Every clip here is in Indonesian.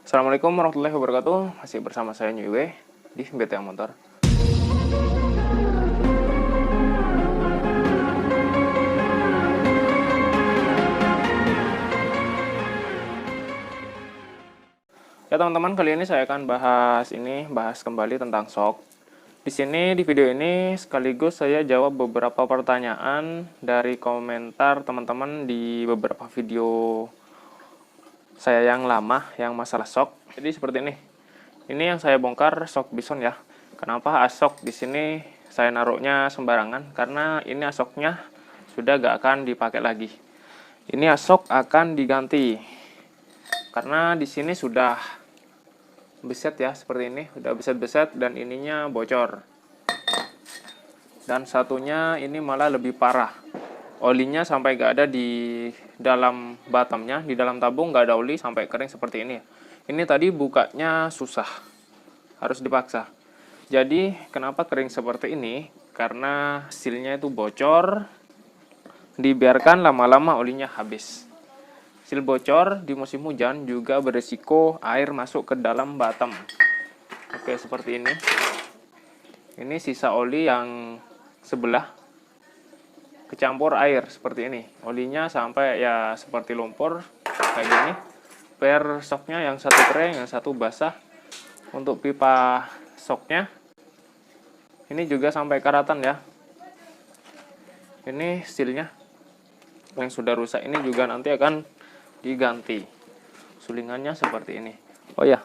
Assalamualaikum warahmatullahi wabarakatuh. Masih bersama saya Nyuiwe di BTA Motor. Ya teman-teman, kali ini saya akan bahas kembali tentang shock. Di sini di video ini sekaligus saya jawab beberapa pertanyaan dari komentar teman-teman di beberapa video saya yang lama yang masalah shock. Jadi seperti ini. Ini yang saya bongkar shock Bison ya. Kenapa asok di sini saya naruhnya sembarangan? Karena ini asoknya sudah gak akan dipakai lagi. Ini asok akan diganti. Karena di sini sudah beset ya, seperti ini, sudah beset-beset dan ininya bocor. Dan satunya ini malah lebih parah. Olinya sampai gak ada di dalam bottomnya, di dalam tabung gak ada oli sampai kering seperti ini. Ini tadi bukanya susah, harus dipaksa. Jadi kenapa kering seperti ini? Karena sealnya itu bocor, dibiarkan lama-lama olinya habis. Seal bocor di musim hujan juga berisiko air masuk ke dalam bottom. Oke, seperti ini. Ini sisa oli yang sebelah kecampur air seperti ini. Olinya sampai ya seperti lumpur kayak gini. Per shocknya yang satu kering, yang satu basah. Untuk pipa shocknya ini juga sampai karatan ya. Ini sealnya yang sudah rusak ini juga nanti akan diganti. Sulingannya seperti ini. Oh ya,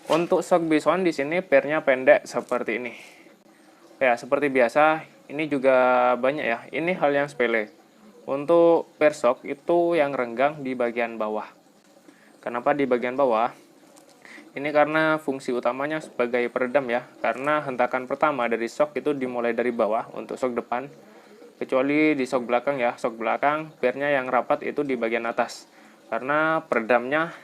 untuk shock Bison di sini pernya pendek seperti ini. Ya, seperti biasa. Ini juga banyak ya. Ini hal yang sepele. Untuk per shock itu yang renggang di bagian bawah. Kenapa di bagian bawah? Ini karena fungsi utamanya sebagai peredam ya. Karena hentakan pertama dari shock itu dimulai dari bawah untuk shock depan. Kecuali di shock belakang ya. Shock belakang pernya yang rapat itu di bagian atas. Karena peredamnya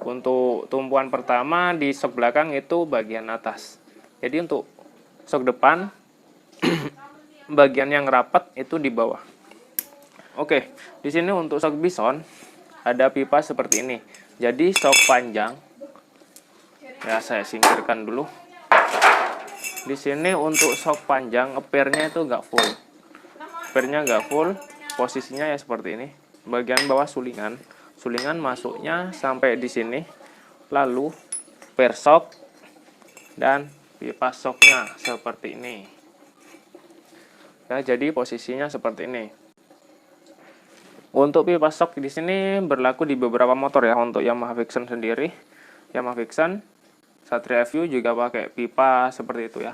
untuk tumpuan pertama di shock belakang itu bagian atas. Jadi untuk shock depan bagian yang rapat itu di bawah. Oke, di sini untuk shock Bison ada pipa seperti ini. Jadi shock panjang, ya saya singkirkan dulu. Di sini untuk shock panjang pernya itu nggak full. Pernya nggak full, posisinya ya seperti ini. Bagian bawah sulingan, sulingan masuknya sampai di sini. Lalu per shock dan pipa shocknya seperti ini. Ya, jadi posisinya seperti ini. Untuk pipa shock di sini berlaku di beberapa motor ya. Untuk Yamaha Vixion sendiri, Yamaha Vixion, Satria FU juga pakai pipa seperti itu ya.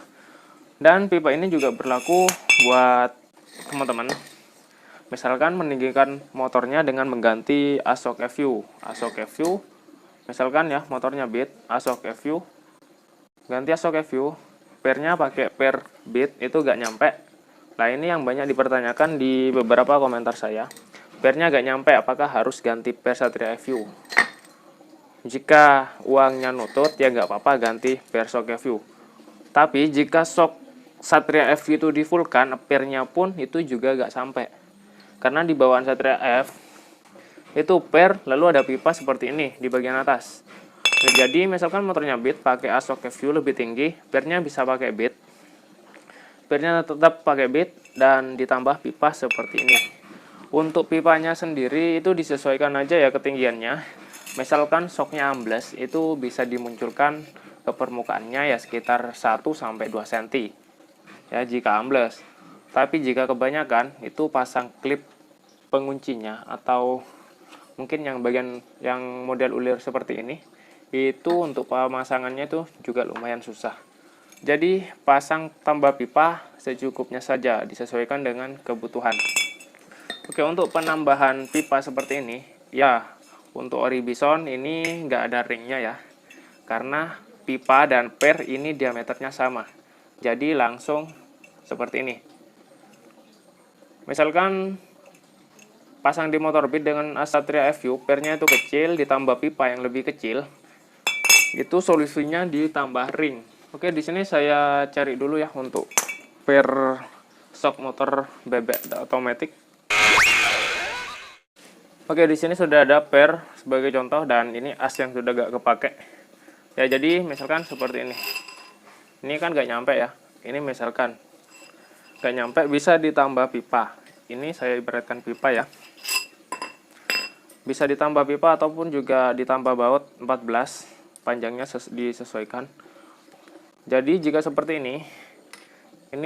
Dan pipa ini juga berlaku buat teman-teman. Misalkan meninggikan motornya dengan mengganti ASOK FU. ASOK FU, misalkan ya motornya Beat, ASOK FU, ganti ASOK FU, pernya pakai per Beat itu gak nyampe. Nah ini yang banyak dipertanyakan di beberapa komentar saya. Pernya gak nyampe, apakah harus ganti per Satria FU? Jika uangnya nutut, ya gak apa-apa ganti per shock FU. Tapi jika shock Satria FU itu di fullkan, pernya pun itu juga gak sampai. Karena di bawaan Satria F itu per, lalu ada pipa seperti ini di bagian atas. Nah, jadi misalkan motornya Beat pakai ASOK FU lebih tinggi, pernya bisa pakai Beat. Pernya tetap pakai Beat dan ditambah pipa seperti ini. Untuk pipanya sendiri itu disesuaikan aja ya ketinggiannya. Misalkan shocknya ambles itu bisa dimunculkan ke permukaannya ya sekitar 1-2 cm. Ya jika ambles. Tapi jika kebanyakan itu pasang klip penguncinya atau mungkin yang bagian yang model ulir seperti ini, itu untuk pemasangannya itu juga lumayan susah. Jadi pasang tambah pipa secukupnya saja, disesuaikan dengan kebutuhan. Oke, untuk penambahan pipa seperti ini, ya untuk ori Bison ini nggak ada ringnya ya. Karena pipa dan per ini diameternya sama. Jadi langsung seperti ini. Misalkan pasang di motor Beat dengan Satria FU, pernya itu kecil, ditambah pipa yang lebih kecil, itu solusinya ditambah ring. Oke, di sini saya cari dulu ya untuk per shock motor bebek otomatis. Oke, di sini sudah ada per sebagai contoh dan ini as yang sudah gak kepake. Ya, jadi misalkan seperti ini. Ini kan gak nyampe ya. Ini misalkan gak nyampe, bisa ditambah pipa. Ini saya ibaratkan pipa ya. Bisa ditambah pipa ataupun juga ditambah baut 14. Panjangnya disesuaikan. Jadi jika seperti ini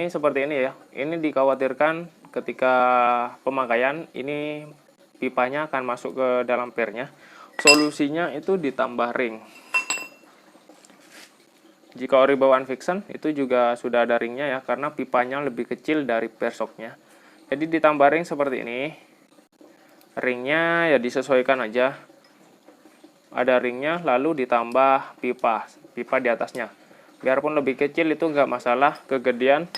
seperti ini ya. Ini dikhawatirkan ketika pemakaian ini pipanya akan masuk ke dalam pernya. Solusinya itu ditambah ring. Jika ori bawaan Vixen itu juga sudah ada ringnya ya, karena pipanya lebih kecil dari per shocknya. Jadi ditambah ring seperti ini. Ringnya ya disesuaikan aja. Ada ringnya, lalu ditambah pipa di atasnya. Biarpun lebih kecil itu nggak masalah, kegedean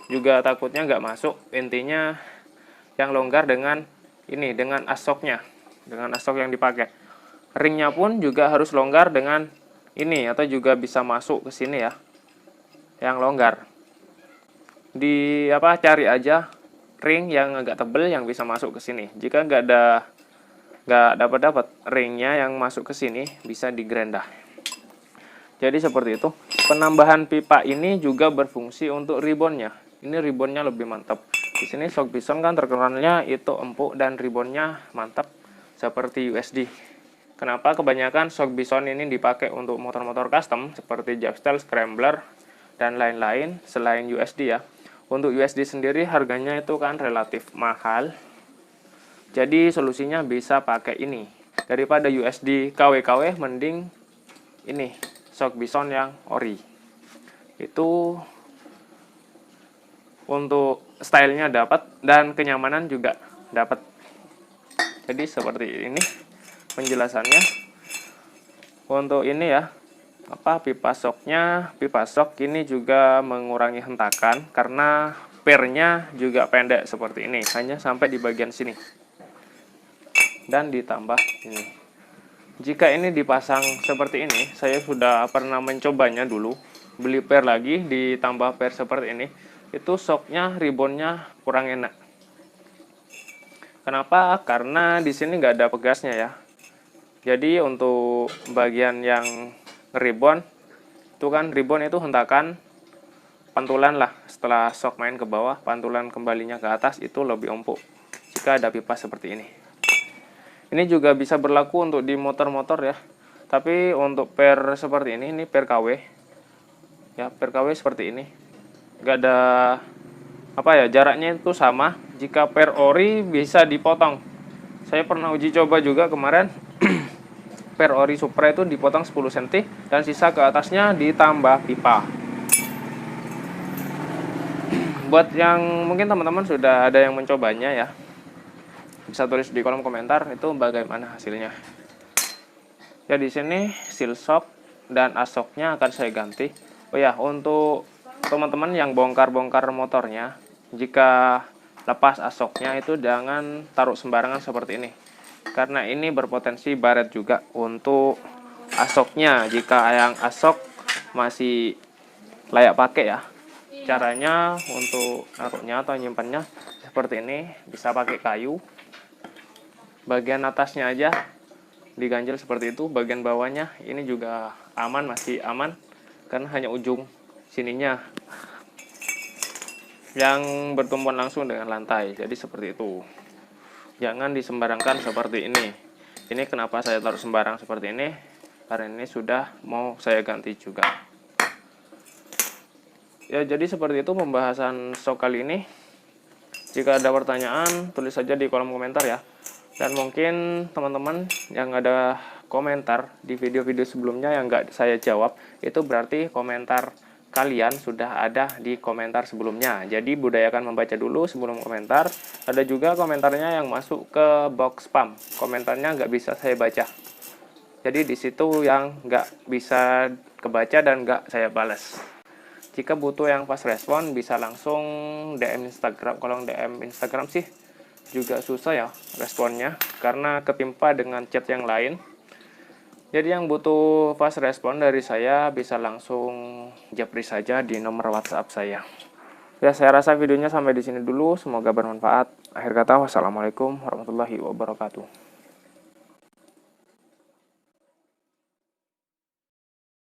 juga takutnya nggak masuk. Intinya yang longgar dengan ini, dengan asoknya, dengan asok yang dipakai. Ringnya pun juga harus longgar dengan ini, atau juga bisa masuk ke sini ya, yang longgar. Cari aja ring yang agak tebel yang bisa masuk ke sini. Jika nggak dapat ringnya yang masuk ke sini, bisa digrendah. Jadi seperti itu. Penambahan pipa ini juga berfungsi untuk ribbonnya. Ini ribbonnya lebih mantap. Di sini shock bison kan terkenalnya itu empuk dan ribbonnya mantap seperti USD. Kenapa kebanyakan shock bison ini dipakai untuk motor-motor custom seperti Jagstyle, Scrambler, dan lain-lain selain USD ya. Untuk USD sendiri harganya itu kan relatif mahal. Jadi solusinya bisa pakai ini. Daripada USD KW-KW mending ini shock bison yang ori. Itu untuk stylenya dapat dan kenyamanan juga dapat. Jadi seperti ini penjelasannya. Untuk ini ya, pipa shocknya, pipa shock ini juga mengurangi hentakan karena pernya juga pendek seperti ini, hanya sampai di bagian sini. Dan ditambah ini. Jika ini dipasang seperti ini, saya sudah pernah mencobanya dulu. Beli per lagi ditambah per seperti ini, itu shocknya, ribbonnya kurang enak. Kenapa? Karena di sini nggak ada pegasnya ya. Jadi untuk bagian yang ribbon itu kan, ribbon itu hentakan pantulan lah. Setelah shock main ke bawah, pantulan kembalinya ke atas itu lebih empuk jika ada pipa seperti ini. Ini juga bisa berlaku untuk di motor-motor ya. Tapi untuk per seperti ini per KW. Ya, per KW seperti ini. Nggak ada jaraknya itu sama. Jika per ori bisa dipotong. Saya pernah uji coba juga kemarin. Per ori Supra itu dipotong 10 cm dan sisa ke atasnya ditambah pipa. Buat yang mungkin teman-teman sudah ada yang mencobanya ya, bisa tulis di kolom komentar itu bagaimana hasilnya. Ya, di sini seal shock dan asoknya akan saya ganti. Oh ya, untuk teman-teman yang bongkar-bongkar motornya, jika lepas asoknya itu jangan taruh sembarangan seperti ini. Karena ini berpotensi baret juga untuk asoknya. Jika yang asok masih layak pakai ya. Caranya untuk naruhnya atau nyimpannya seperti ini, bisa pakai kayu. Bagian atasnya aja diganjel seperti itu, bagian bawahnya ini juga aman, masih aman karena hanya ujung sininya yang bertumbuhan langsung dengan lantai. Jadi seperti itu. Jangan disembarangkan seperti ini. Ini kenapa saya taruh sembarang seperti ini? Karena ini sudah mau saya ganti juga. Ya, jadi seperti itu pembahasan shock kali ini. Jika ada pertanyaan, tulis saja di kolom komentar ya. Dan mungkin teman-teman yang ada komentar di video-video sebelumnya yang nggak saya jawab, itu berarti komentar kalian sudah ada di komentar sebelumnya. Jadi budayakan membaca dulu sebelum komentar. Ada juga komentarnya yang masuk ke box spam. Komentarnya nggak bisa saya baca. Jadi di situ yang nggak bisa kebaca dan nggak saya balas. Jika butuh yang fast respon bisa langsung DM Instagram. Kalau DM Instagram sih juga susah ya responnya karena ketimpa dengan chat yang lain. Jadi yang butuh fast respon dari saya bisa langsung japri saja di nomor WhatsApp saya. Ya, saya rasa videonya sampai di sini dulu. Semoga bermanfaat. Akhir kata, wassalamualaikum warahmatullahi wabarakatuh.